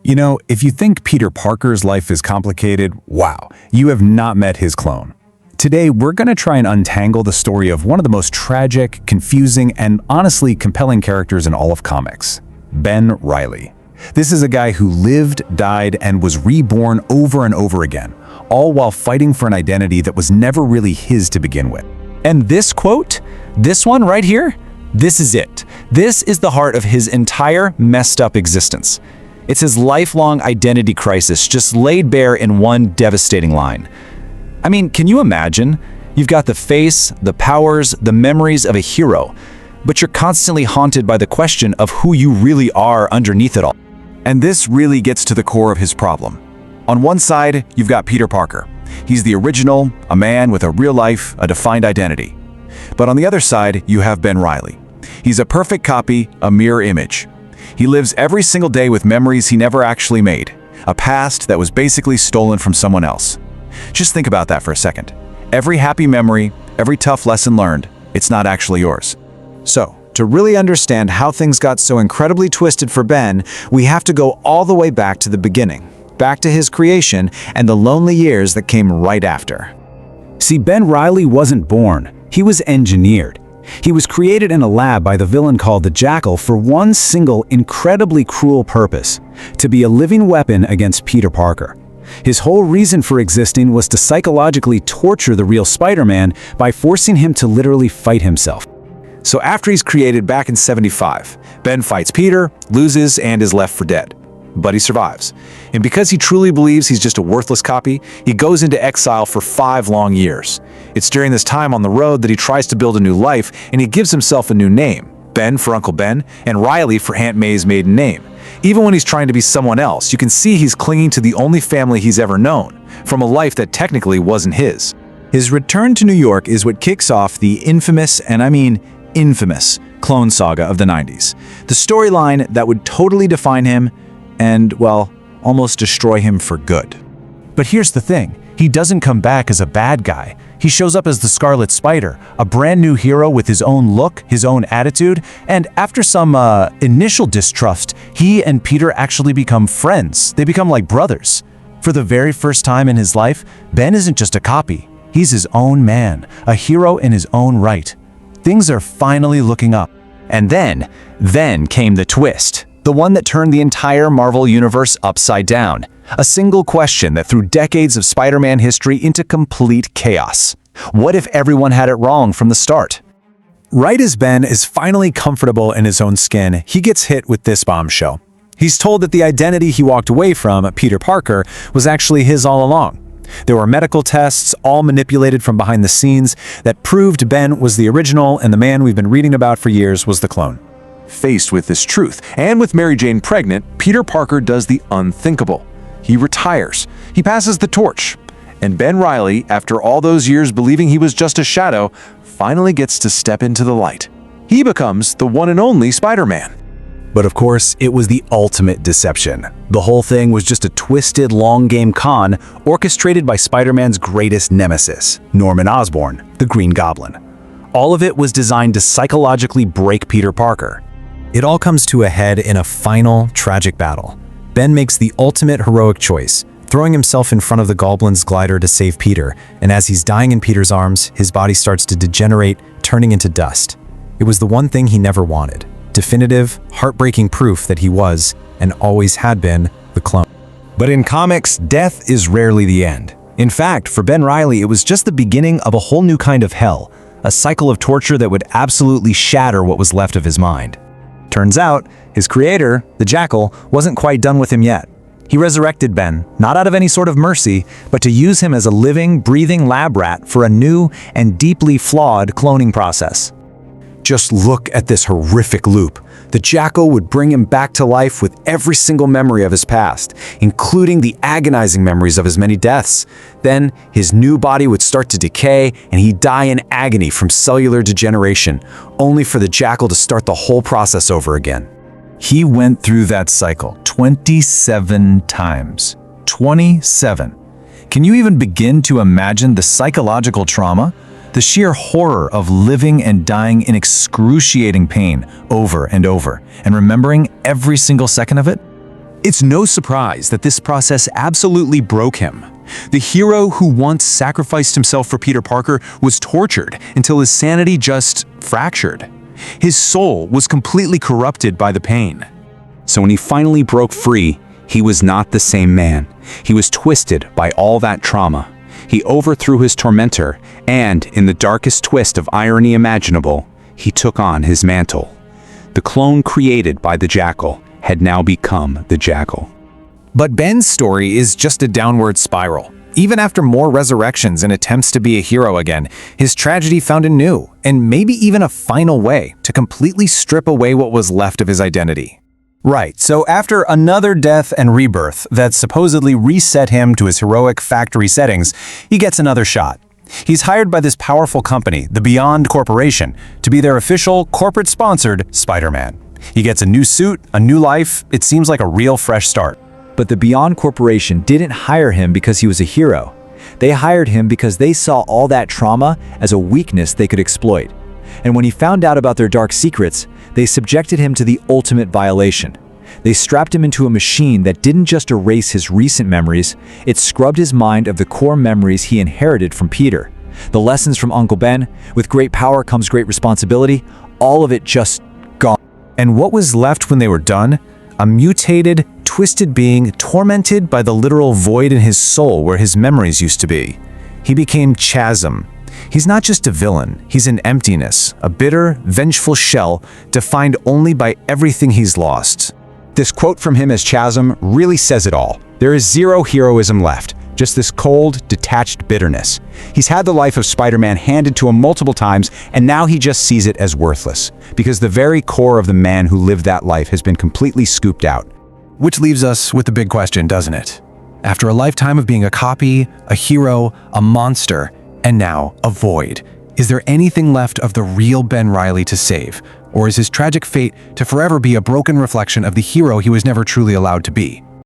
You know, if you think Peter Parker's life is complicated, wow, you have not met his clone. Today, we're going to try and untangle the story of one of the most tragic, confusing, and honestly compelling characters in all of comics, Ben Reilly. This is a guy who lived, died, and was reborn over and over again, all while fighting for an identity that was never really his to begin with. And this quote, this one right here, this is it. This is the heart of his entire messed up existence. It's his lifelong identity crisis just laid bare in one devastating line. I mean, can you imagine? You've got the face, the powers, the memories of a hero, but you're constantly haunted by the question of who you really are underneath it all. And this really gets to the core of his problem. On one side, you've got Peter Parker. He's the original, a man with a real life, a defined identity. But on the other side, you have Ben Reilly. He's a perfect copy, a mirror image. He lives every single day with memories he never actually made, a past that was basically stolen from someone else. Just think about that for a second. Every happy memory, every tough lesson learned, it's not actually yours. So, to really understand how things got so incredibly twisted for Ben, we have to go all the way back to the beginning, back to his creation and the lonely years that came right after. See, Ben Reilly wasn't born, he was engineered. He was created in a lab by the villain called the Jackal for one single, incredibly cruel purpose: to be a living weapon against Peter Parker. His whole reason for existing was to psychologically torture the real Spider-Man by forcing him to literally fight himself. So after he's created back in '75, Ben fights Peter, loses, and is left for dead. But he survives. And because he truly believes he's just a worthless copy, he goes into exile for 5 long years. It's during this time on the road that he tries to build a new life, and he gives himself a new name: Ben for Uncle Ben, and Reilly for Aunt May's maiden name. Even when he's trying to be someone else, you can see he's clinging to the only family he's ever known, from a life that technically wasn't his. His return to New York is what kicks off the infamous, and I mean infamous, clone saga of the 90s. The storyline that would totally define him and, well, almost destroy him for good. But here's the thing, he doesn't come back as a bad guy. He shows up as the Scarlet Spider, a brand new hero with his own look, his own attitude, and after some initial distrust, he and Peter actually become friends. They become like brothers. For the very first time in his life, Ben isn't just a copy. He's his own man, a hero in his own right. Things are finally looking up. And then came the twist. The one that turned the entire Marvel Universe upside down. A single question that threw decades of Spider-Man history into complete chaos. What if everyone had it wrong from the start? Right as Ben is finally comfortable in his own skin, he gets hit with this bombshell. He's told that the identity he walked away from, Peter Parker, was actually his all along. There were medical tests, all manipulated from behind the scenes, that proved Ben was the original and the man we've been reading about for years was the clone. Faced with this truth, and with Mary Jane pregnant, Peter Parker does the unthinkable. He retires. He passes the torch. And Ben Reilly, after all those years believing he was just a shadow, finally gets to step into the light. He becomes the one and only Spider-Man. But of course, it was the ultimate deception. The whole thing was just a twisted, long-game con orchestrated by Spider-Man's greatest nemesis, Norman Osborn, the Green Goblin. All of it was designed to psychologically break Peter Parker. It all comes to a head in a final, tragic battle. Ben makes the ultimate heroic choice, throwing himself in front of the Goblin's glider to save Peter, and as he's dying in Peter's arms, his body starts to degenerate, turning into dust. It was the one thing he never wanted. Definitive, heartbreaking proof that he was, and always had been, the clone. But in comics, death is rarely the end. In fact, for Ben Reilly, it was just the beginning of a whole new kind of hell, a cycle of torture that would absolutely shatter what was left of his mind. Turns out, his creator, the Jackal, wasn't quite done with him yet. He resurrected Ben, not out of any sort of mercy, but to use him as a living, breathing lab rat for a new and deeply flawed cloning process. Just look at this horrific loop. The Jackal would bring him back to life with every single memory of his past, including the agonizing memories of his many deaths. Then, his new body would start to decay, and he'd die in agony from cellular degeneration, only for the Jackal to start the whole process over again. He went through that cycle 27 times. 27. Can you even begin to imagine the psychological trauma? The sheer horror of living and dying in excruciating pain over and over, and remembering every single second of it? It's no surprise that this process absolutely broke him. The hero who once sacrificed himself for Peter Parker was tortured until his sanity just fractured. His soul was completely corrupted by the pain. So when he finally broke free, he was not the same man. He was twisted by all that trauma. He overthrew his tormentor, and, in the darkest twist of irony imaginable, he took on his mantle. The clone created by the Jackal had now become the Jackal. But Ben's story is just a downward spiral. Even after more resurrections and attempts to be a hero again, his tragedy found a new, and maybe even a final way, to completely strip away what was left of his identity. Right, so after another death and rebirth that supposedly reset him to his heroic factory settings, he gets another shot. He's hired by this powerful company, the Beyond Corporation, to be their official, corporate-sponsored Spider-Man. He gets a new suit, a new life. It seems like a real fresh start. But the Beyond Corporation didn't hire him because he was a hero. They hired him because they saw all that trauma as a weakness they could exploit. And when he found out about their dark secrets, they subjected him to the ultimate violation. They strapped him into a machine that didn't just erase his recent memories, it scrubbed his mind of the core memories he inherited from Peter. The lessons from Uncle Ben, with great power comes great responsibility, all of it just gone. And what was left when they were done? A mutated, twisted being tormented by the literal void in his soul where his memories used to be. He became Chasm. He's not just a villain, he's an emptiness, a bitter, vengeful shell defined only by everything he's lost. This quote from him as Chasm really says it all. There is zero heroism left, just this cold, detached bitterness. He's had the life of Spider-Man handed to him multiple times, and now he just sees it as worthless, because the very core of the man who lived that life has been completely scooped out. Which leaves us with the big question, doesn't it? After a lifetime of being a copy, a hero, a monster, and now a void, is there anything left of the real Ben Reilly to save? Or is his tragic fate to forever be a broken reflection of the hero he was never truly allowed to be?